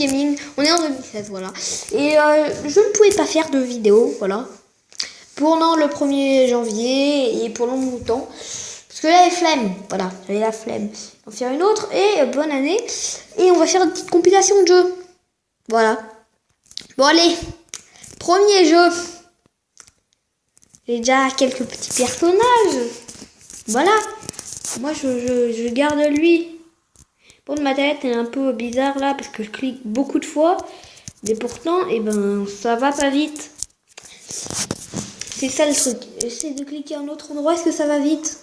Gaming, on est en 2016, voilà. Et je ne pouvais pas faire de vidéo, voilà. Pendant le 1er janvier et pour longtemps. Parce que j'avais flemme, voilà, j'avais la flemme. On va faire une autre et bonne année. Et on va faire une petite compilation de jeux. Voilà. Bon allez, premier jeu. J'ai déjà quelques petits personnages. Voilà. Moi je garde lui. Bon, ma tête est un peu bizarre là parce que je clique beaucoup de fois. Mais pourtant, ça va pas vite. C'est ça le truc. J'essaie de cliquer à un autre endroit. Est-ce que ça va vite?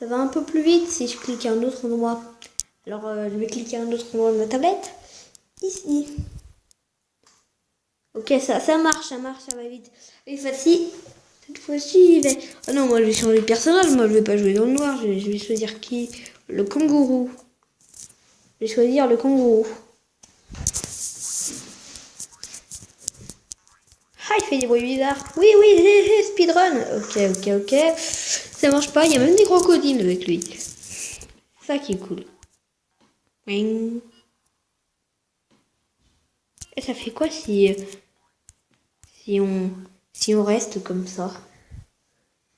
Ça va un peu plus vite si je clique à un autre endroit. Alors, je vais cliquer à un autre endroit de ma tablette. Ici. Ok, ça marche, ça va vite. Et cette fois-ci, j'y vais. Ah non, moi je vais changer de personnage. Moi je vais pas jouer dans le noir. Je vais choisir qui? Le kangourou. Je vais choisir le kangourou. Ah, il fait des bruits bizarres. Oui, speedrun. Ok. Ça marche pas. Il y a même des crocodiles avec lui. Ça qui est cool. Et ça fait quoi si on reste comme ça?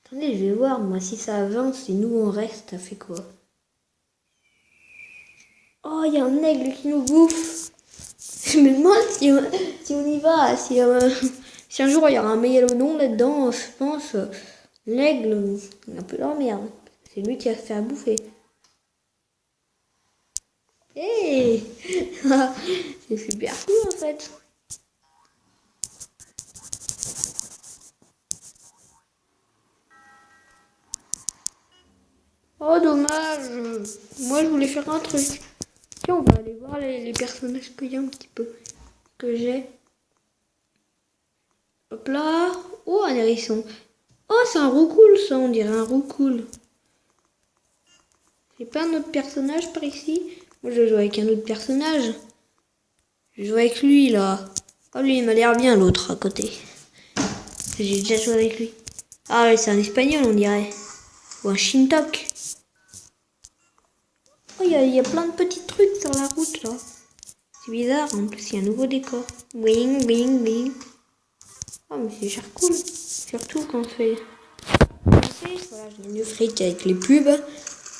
Attendez, je vais voir. Moi, si ça avance et nous on reste, ça fait quoi? Oh, il y a un aigle qui nous bouffe. Je me demande si on y va. Si un jour il y aura un mégalodon là-dedans, je pense, l'aigle, il est un peu dans la merde. C'est lui qui va se faire bouffer. Hey c'est super cool en fait. Oh dommage. Moi je voulais faire un truc. Tiens, on va aller voir les personnages qu'il y a un petit peu. Que j'ai. Hop là. Oh, un hérisson. Oh, c'est un roucoule ça, on dirait un roucoule. J'ai pas un autre personnage par ici. Moi je joue avec un autre personnage. Je joue avec lui là. Oh lui il m'a l'air bien l'autre à côté. J'ai déjà joué avec lui. Ah ouais, c'est un espagnol on dirait. Ou un Shintok. Oh il y a plein de petits trucs sur la route là. C'est bizarre, en plus il y a un nouveau décor. Bing. Oh mais c'est cher cool. Surtout quand on fait... Voilà, je gagne le fric avec les pubs.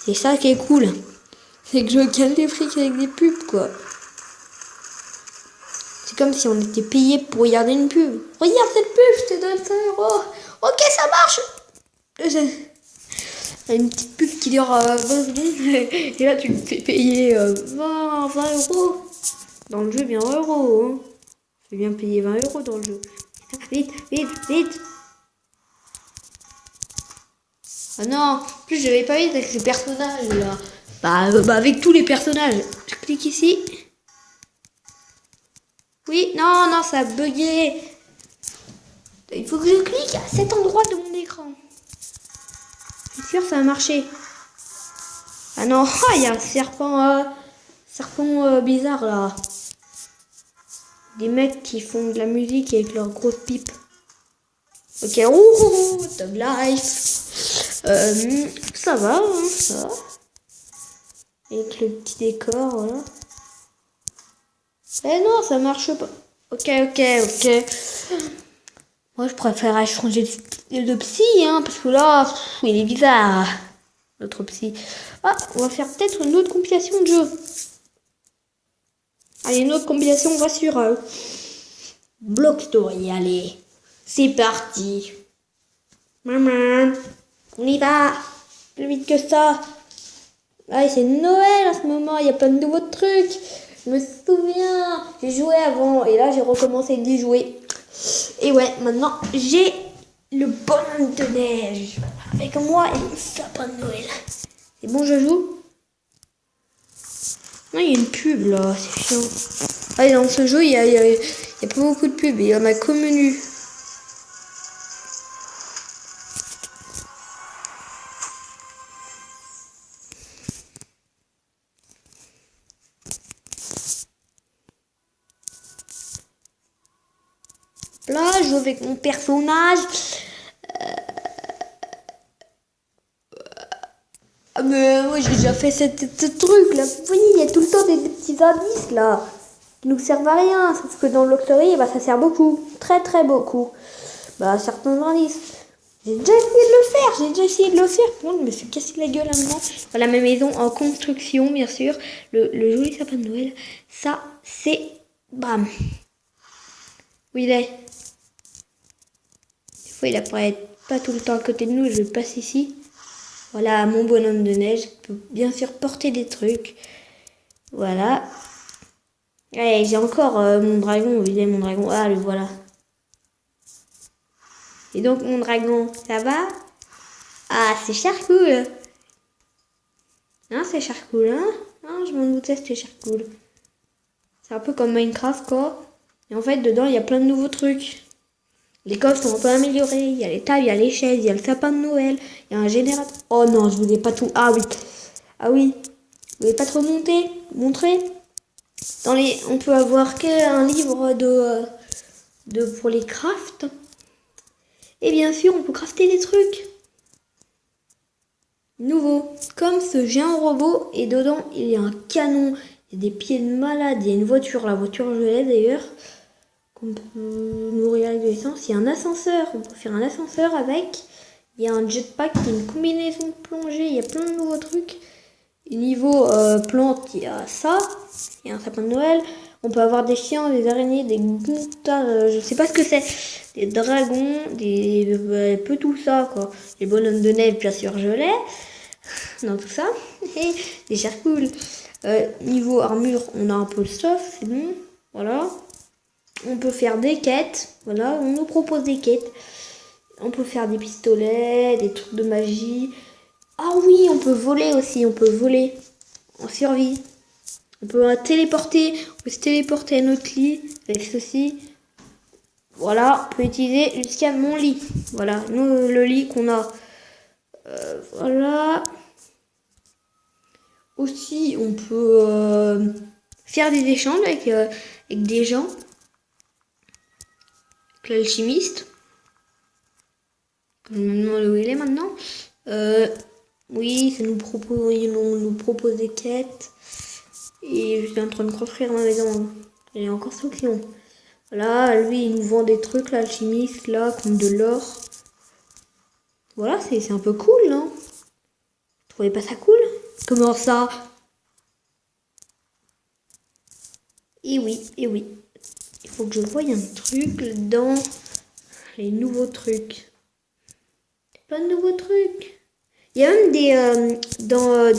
C'est ça qui est cool. C'est que je gagne des frics avec des pubs quoi. C'est comme si on était payé pour regarder une pub. Regarde cette pub, je te donne 5 €. Ok, ça marche. Une petite pub qui dure 20 secondes. Et là, tu te fais payer 20 €. Dans le jeu, bien 20 €. Hein. Tu fais bien payer 20 € dans le jeu. Vite. Ah non, en plus, je vais pas vite avec ces personnages là. Bah, avec tous les personnages. Je clique ici. Oui, non, ça a bugué. Il faut que je clique à cet endroit de mon écran. Je suis sûr ça a marché. Ah non, il y a un serpent bizarre là. Des mecs qui font de la musique avec leur grosse pipe. Ok, Top Life. Ça va, hein, ça. Avec le petit décor, voilà. Eh non, ça marche pas. Ok. Moi, je préférerais changer de psy, hein, parce que là, il est bizarre, notre psy. Ah, on va faire peut-être une autre compilation de jeux. Allez, une autre compilation, on va sur Block Story, allez. C'est parti. Maman, on y va. Plus vite que ça. Allez, c'est Noël en ce moment, il y a plein de nouveaux trucs. Je me souviens, j'ai joué avant et là j'ai recommencé d'y jouer. Et ouais, maintenant j'ai le bonhomme de neige avec moi et mon sapin de Noël. C'est bon, je joue? Non, il y a une pub là, c'est chiant. Allez, dans ce jeu, il y a pas beaucoup de pubs, il y en a qu'au menu. Là, je joue avec mon personnage. Mais moi j'ai déjà fait ce truc là. Vous voyez, il y a tout le temps des petits indices là. qui nous servent à rien. Sauf que dans le Loctory, bah, ça sert beaucoup. Très très beaucoup. Bah, certains indices. J'ai déjà essayé de le faire. Bon, je me suis cassé la gueule un moment. Voilà ma maison en construction, bien sûr. Le joli sapin de Noël. Ça, c'est... Bam. Où il est? Des fois, il apparaît pas tout le temps à côté de nous. Je passe ici. Voilà, mon bonhomme de neige qui peut bien sûr porter des trucs. Voilà. Allez, j'ai encore mon dragon. Il est mon dragon. Ah, le voilà. Et donc, mon dragon, ça va? Ah, c'est Charcool. Hein, c'est Charcool, hein? Non, je m'en doutais, c'était Charcool. C'est un peu comme Minecraft, quoi. Et en fait, dedans, il y a plein de nouveaux trucs. Les coffres sont un peu améliorés. Il y a les tables, il y a les chaises, il y a le sapin de Noël. Il y a un générateur. Oh non, je vous ai pas tout... Ah oui. Ah oui. Vous voulez pas trop montrer? On peut avoir qu'un livre pour les crafts. Et bien sûr, on peut crafter des trucs nouveaux. Comme ce géant robot. Et dedans, il y a un canon. Il y a des pieds de malade. Il y a une voiture. La voiture, je l'ai d'ailleurs. Qu'on peut nourrir avec de l'essence. Il y a un ascenseur. On peut faire un ascenseur avec. Il y a un jetpack. Il y a une combinaison de plongée. Il y a plein de nouveaux trucs. Et niveau plantes, il y a ça. Il y a un sapin de Noël. On peut avoir des chiens, des araignées, des gouttas, je sais pas ce que c'est. Des dragons, un peu tout ça, quoi. Les bonhommes de neige, bien sûr, je l'ai. Dans tout ça. Et des charcoules. Niveau armure, on a un peu le stuff, c'est bon. Voilà. On peut faire des quêtes. Voilà, on nous propose des quêtes. On peut faire des pistolets, des trucs de magie. Ah oui, on peut voler aussi, on peut voler en survie. On peut se téléporter à notre lit avec ceci. Voilà, on peut utiliser jusqu'à mon lit. Voilà, nous, le lit qu'on a. Voilà. Aussi, on peut faire des échanges avec des gens. Avec l'alchimiste. Je me demande où il est maintenant. Oui, on nous propose des quêtes. Et je suis en train de construire ma maison. Elle est en construction. Voilà, lui, il nous vend des trucs, l'alchimiste, là, comme de l'or. Voilà, c'est un peu cool, non? Vous trouvez pas ça cool? Comment ça? Et oui. Il faut que je voie un truc dans les nouveaux trucs. Plein de nouveaux trucs. Il y a même des... dans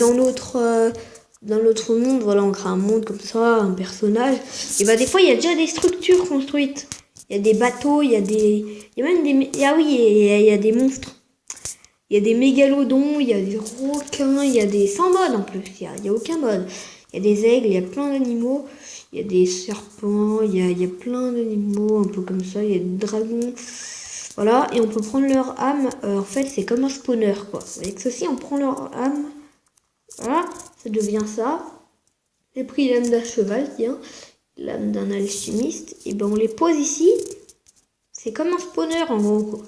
notre monde, voilà, on crée un monde comme ça, un personnage. Et bah des fois, il y a déjà des structures construites. Il y a des bateaux, il y a même des... Ah oui, il y a des monstres. Il y a des mégalodons, il y a des requins, il y a des... Sans mode en plus, il y a aucun mode. Il y a des aigles, il y a plein d'animaux. Il y a des serpents, il y a plein d'animaux, un peu comme ça. Il y a des dragons. Voilà, et on peut prendre leur âme. En fait, c'est comme un spawner, quoi. Avec ceci, on prend leur âme. Voilà, ça devient ça. J'ai pris l'âme d'un cheval, tiens. L'âme d'un alchimiste. Et ben, on les pose ici. C'est comme un spawner, en gros, quoi.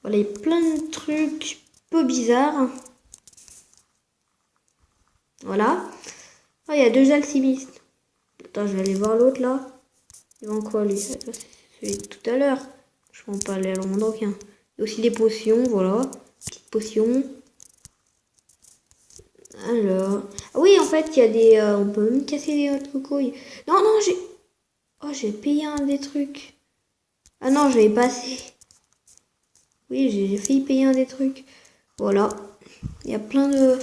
Voilà, il y a plein de trucs peu bizarres. Voilà. Ah, il y a deux alchimistes. Attends, je vais aller voir l'autre, là. Il vend quoi, lui? C'est celui de tout à l'heure. Je prends pas l'air au monde aucun. Il y a aussi des potions, voilà. Petites potions. Alors... Ah oui, en fait, il y a des... on peut même casser des autres couilles. Non, j'ai... Oh, j'ai payé un des trucs. Ah non, j'avais pas assez. Oui, j'ai failli payer un des trucs. Voilà. Il y a plein de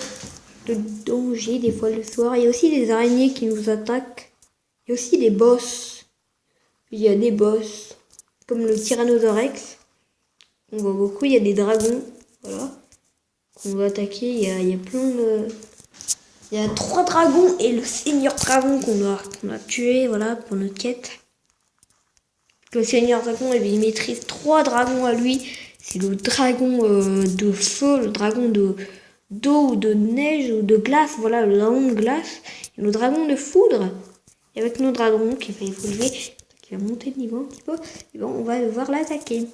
dangers, des fois, le soir. Il y a aussi des araignées qui nous attaquent. Il y a aussi des boss. Il y a des boss. Comme le Tyrannosaurus. On voit beaucoup. Il y a des dragons. Voilà. Qu'on va attaquer. Il y a plein de... Il y a 3 dragons et le seigneur dragon qu'on a tué, voilà, pour notre quête. Le seigneur dragon, il maîtrise 3 dragons à lui. C'est le dragon de feu, le dragon d'eau ou de neige ou de glace. Voilà, le dragon de glace et le dragon de foudre. Et avec nos dragons qui va évoluer, qui va monter de niveau un petit peu, et bon, on va devoir l'attaquer.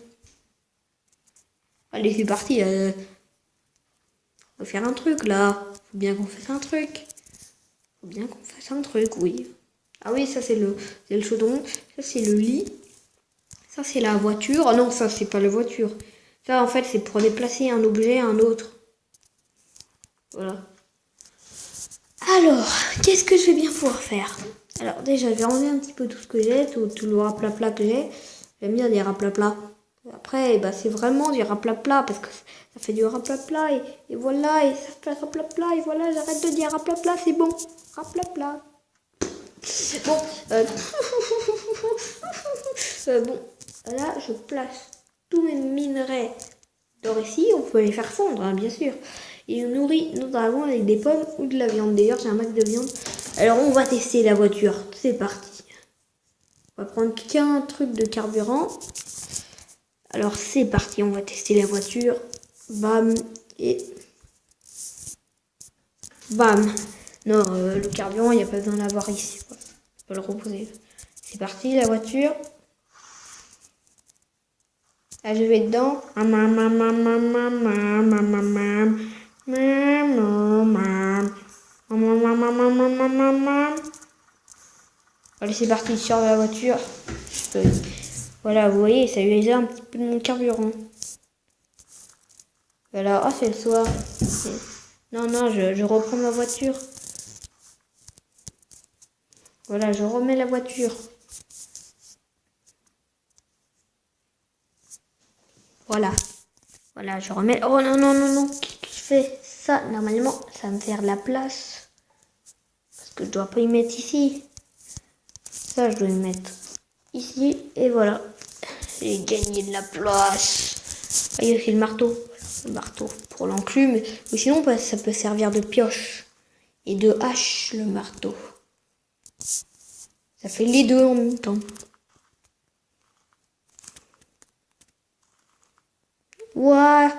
Allez, c'est parti. On va faire un truc là. Faut bien qu'on fasse un truc. Oui. Ah oui, ça c'est le chaudron. Ça c'est le lit. Ça c'est la voiture. Ah non, ça c'est pas la voiture. Ça en fait c'est pour déplacer un objet à un autre. Voilà. Alors, qu'est-ce que je vais bien pouvoir faire? Alors déjà, je vais enlever un petit peu tout ce que j'ai, tout le raplapla que j'ai. J'aime bien les raplapla. Après, bah, c'est vraiment du raplapla parce que ça fait du raplapla et voilà, et ça fait raplapla et voilà, j'arrête de dire raplapla, c'est bon. Raplapla. Bon, bon, là, je place tous mes minerais d'or ici. On peut les faire fondre, hein, bien sûr. Et on nourrit nos dragons avec des pommes ou de la viande. D'ailleurs, j'ai un max de viande. Alors, on va tester la voiture. C'est parti. On va prendre qu'un truc de carburant. Alors, c'est parti. On va tester la voiture. Bam. Et... bam. Non, le carburant, il n'y a pas besoin d'avoir ici. On peut le reposer. C'est parti, la voiture. Là, je vais dedans. Allez, c'est parti, je sors de la voiture. Voilà, vous voyez, ça lui a un petit peu de mon carburant. Voilà, oh, c'est le soir. Non, je reprends ma voiture. Voilà, je remets la voiture. Voilà. Voilà, je remets... oh non. Qu'est-ce que je fais? Ça, normalement, ça va me faire de la place. Parce que je dois pas y mettre ici. Ça, je dois y mettre ici. Et voilà. J'ai gagné de la place. Ah, il y a aussi le marteau. Le marteau pour l'enclume. Mais sinon, bah, ça peut servir de pioche. Et de hache, le marteau. Ça fait les deux en même temps. Ouah,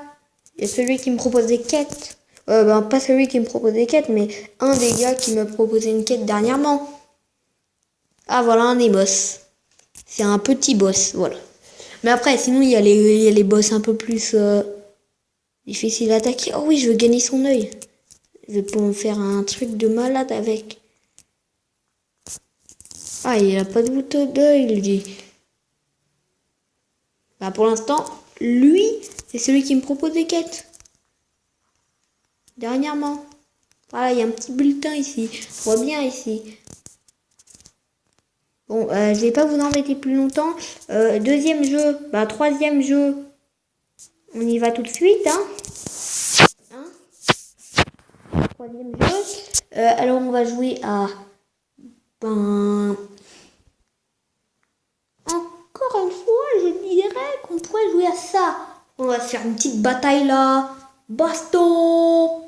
il y a celui qui me propose des quêtes. Pas celui qui me propose des quêtes, mais un des gars qui m'a proposé une quête dernièrement. Ah, voilà un des boss. C'est un petit boss, voilà. Mais après, sinon, il y a les boss un peu plus difficiles à attaquer. Oh oui, je veux gagner son œil. Je vais pouvoir me faire un truc de malade avec. Ah, il a pas de bouton d'œil, lui. Bah, pour l'instant, lui, c'est celui qui me propose des quêtes. Dernièrement. Voilà, il y a un petit bulletin ici. On voit bien ici. Bon, je vais pas vous embêter plus longtemps. Deuxième jeu, troisième jeu. On y va tout de suite, hein. Troisième jeu. Alors, on va jouer à... encore une fois, je dirais qu'on pourrait jouer à ça. On va se faire une petite bataille là. Baston.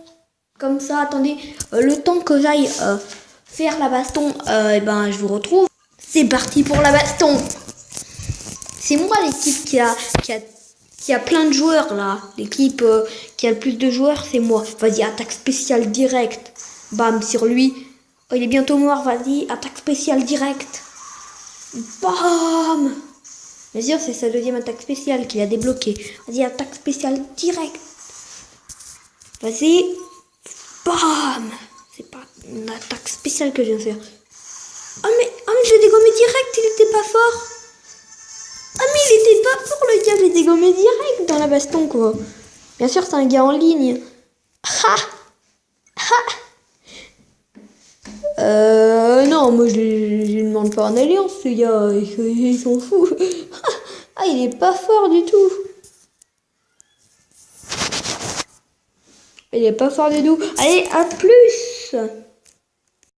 Comme ça, attendez. Le temps que j'aille faire la baston, je vous retrouve. C'est parti pour la baston. C'est moi l'équipe qui a plein de joueurs là. L'équipe qui a le plus de joueurs, c'est moi. Vas-y, attaque spéciale directe. Bam, sur lui. Oh, il est bientôt mort, vas-y, attaque spéciale directe. Bam. Bien sûr, c'est sa deuxième attaque spéciale qu'il a débloquée. Vas-y, attaque spéciale directe. Vas-y. Bam. C'est pas une attaque spéciale que je viens de faire. Ah mais je l'ai dégommé direct, il était pas fort. Ah mais il était pas fort le gars, je l'ai dégommé direct dans la baston quoi. Bien sûr c'est un gars en ligne. Non, moi je lui demande pas en alliance ce gars, il s'en fout. Ah il est pas fort du tout. Il est pas fort du tout. Allez, à plus.